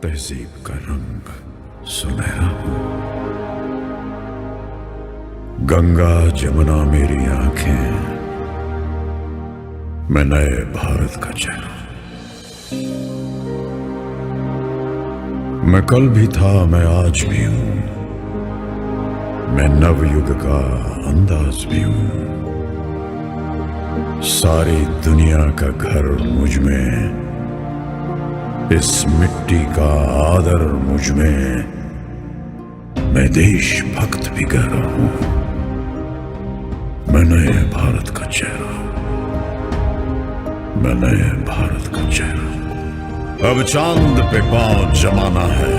तहजीब का रंग सुनहरा हूं। गंगा जमुना मेरी आंखें, मैं नए भारत का चेहरा। मैं कल भी था, मैं आज भी हूं, मैं नवयुग का अंदाज भी हूं। सारी दुनिया का घर मुझ में, इस मिट्टी का आदर मुझ में, मैं देशभक्त भी गहरा हूं। मैं नए भारत का चेहरा, मैं नए भारत का चेहरा। अब चांद पे पांव जमाना है,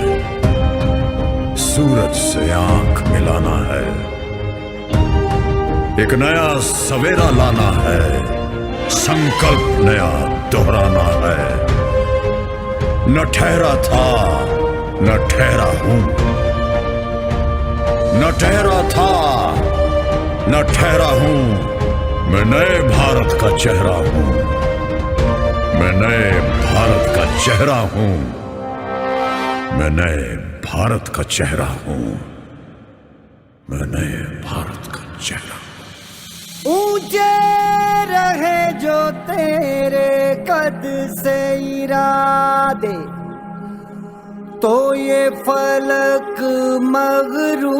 सूरज से आंख मिलाना है, एक नया सवेरा लाना है, संकल्प नया दोहराना है। न ठहरा था, न ठहरा हूं, न ठहरा था, न ठहरा हूं। मैं नए भारत का चेहरा हूं, मैं नए भारत का चेहरा हूं, मैं नए भारत का चेहरा हूं, मैं नए भारत का चेहरा। ऊंचे रहे जो तेरे कद से इरादे, तो ये फलक मगरूर।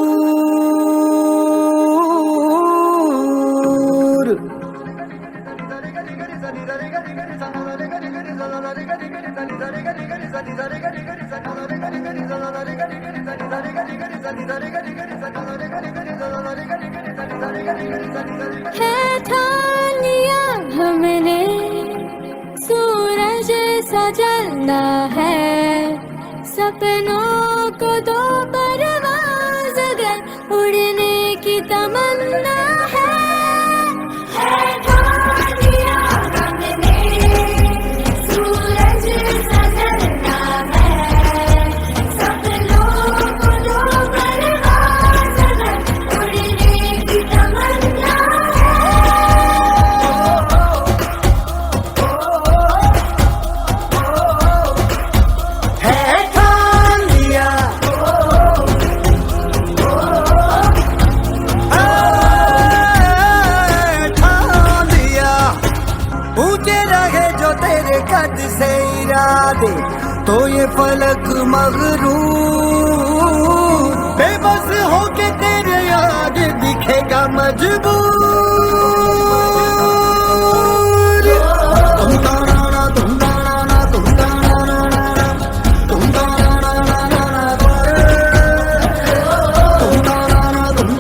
है ठान लिया हमने, सूरज सा जलना है, सपनों को दो परवाज़ अगर उड़ने की तमन्ना है। ठान लिया हमने, सूरज सा जलना है, सपनों को दो परवाज़ अगर उड़ने की तमन्ना है। ठान लिया, ठान लिया। ऊंचे रहे जो तेरे कद से इरादे, तो ये फलक मगरूर। बेबस होके तेरे याद दिखेगा मजबूर। तुम ताना तुम ताना तुम ताना तुम ताना तुम ताना तुम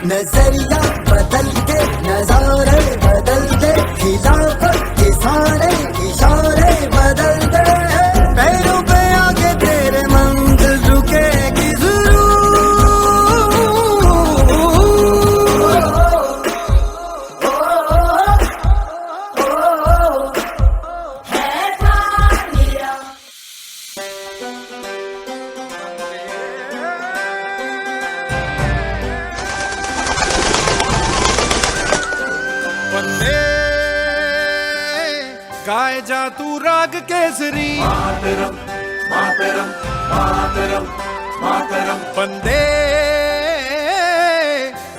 नजरिया बदल के नजारे बदल दे, खिलाफत के सारे इशारे बदल दे। पैरों पे आके तेरे मंजिल रुकेगी जरूर। है ठान लिया। वंदे गाए जा तू राग केसरी, मातरम मातरम मातरम मातरम। वंदे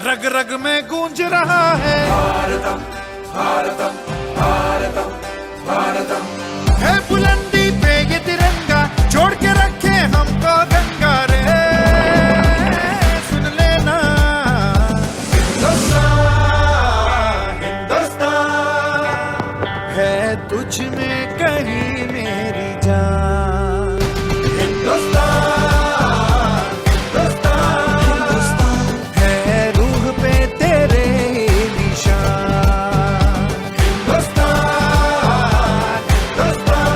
रग रग में गूंज रहा है, भारतम भारतम भारतम भारतम। है बुलंदी पे ये तिरंगा, जोड़ के रख तुझ में कहीं मेरी जान। हिंदुस्तान, हिंदुस्तान है रूह पे तेरे निशान। हिंदुस्तान, हिंदुस्तान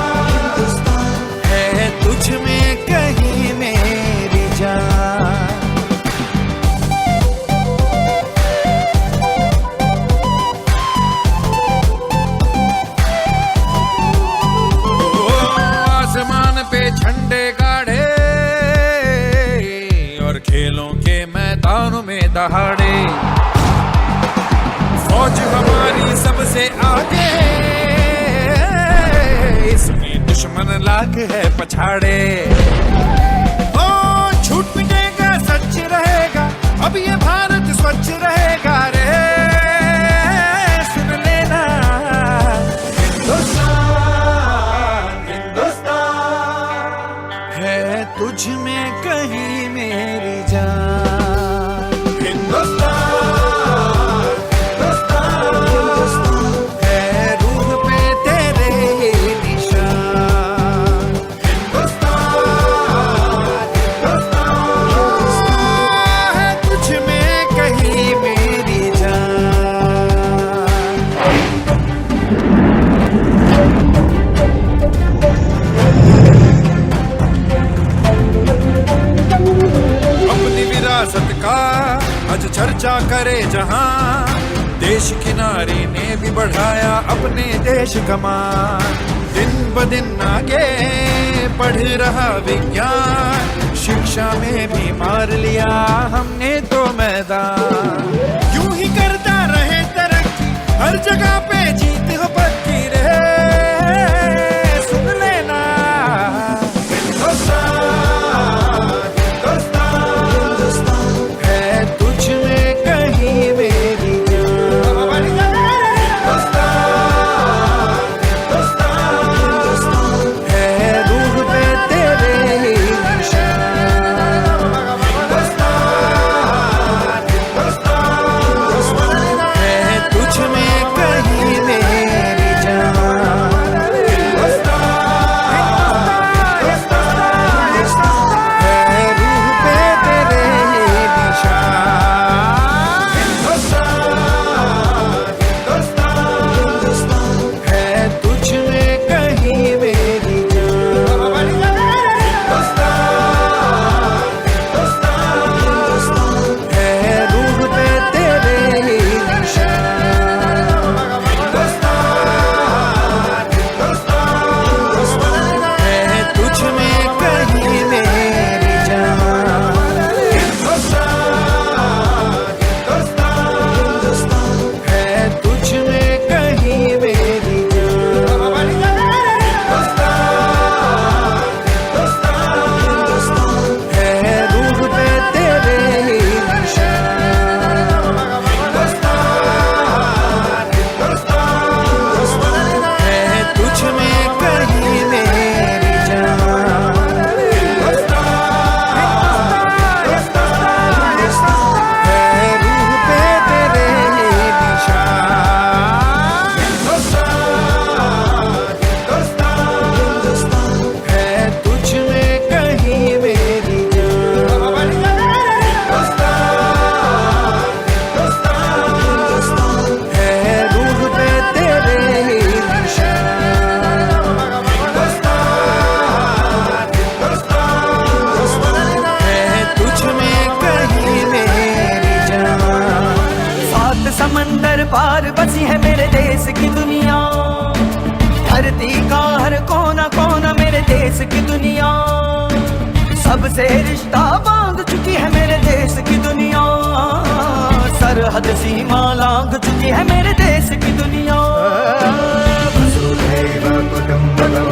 है तुझ में कहीं मेरी जान। आसमान पे झंडे गाड़े और खेलों के मैदानों में दहाड़े, फौज हमारी सबसे आगे, इसमें दुश्मन लाख है पछाड़े। ओ झूठ मिटेगा सच रहेगा, अब ये भारत स्वच्छ रहेगा रे, सुन लेना। है तुझ में कहीं मेरी जान। हिंदुस्तान, हिंदुस्तान है रूह पे तेरे निशान। हिंदुस्तान, हिंदुस्तान है तुझ में कहीं मेरी जान। अपनी विरासत का आज चर्चा करे जहां, देश की नारी ने भी बढ़ाया अपने देश का मान। दिन ब दिन आगे बढ़ रहा विज्ञान, शिक्षा में भी मार लिया हमने तो मैदान। यूं ही करता रहे तरक्की, हर जगह पे जीत हो पक्की रहे, सुन लेना। है तुझ में कहीं मेरी जान। है रूह पे तेरे निशान। है तुझ में कहीं मेरी जान। है रूह पे तेरे निशान। है तुझ में कहीं मेरी जान। है रूह पे तेरे निशान। है तुझ में कहीं मेरी जान। है तुझ में कहीं मेरी जान। है रूह पे तेरे निशान। है तुझ में कहीं मेरी जान। है रूह पे तेरे निशान। है तुझ में कहीं मेरी जान। है रूह पे तेरे निशान। है तुझ में कहीं मेरी जान। सात समंदर पार बसी है मेरे देश की दुनिया, धरती का हर कोना कोना मेरे देश की दुनिया, सबसे रिश्ता बांध चुकी है मेरे देश की दुनिया, सरहद सीमा लांघ चुकी है मेरे देश की दुनिया। वसुधैव कुटुंबकम्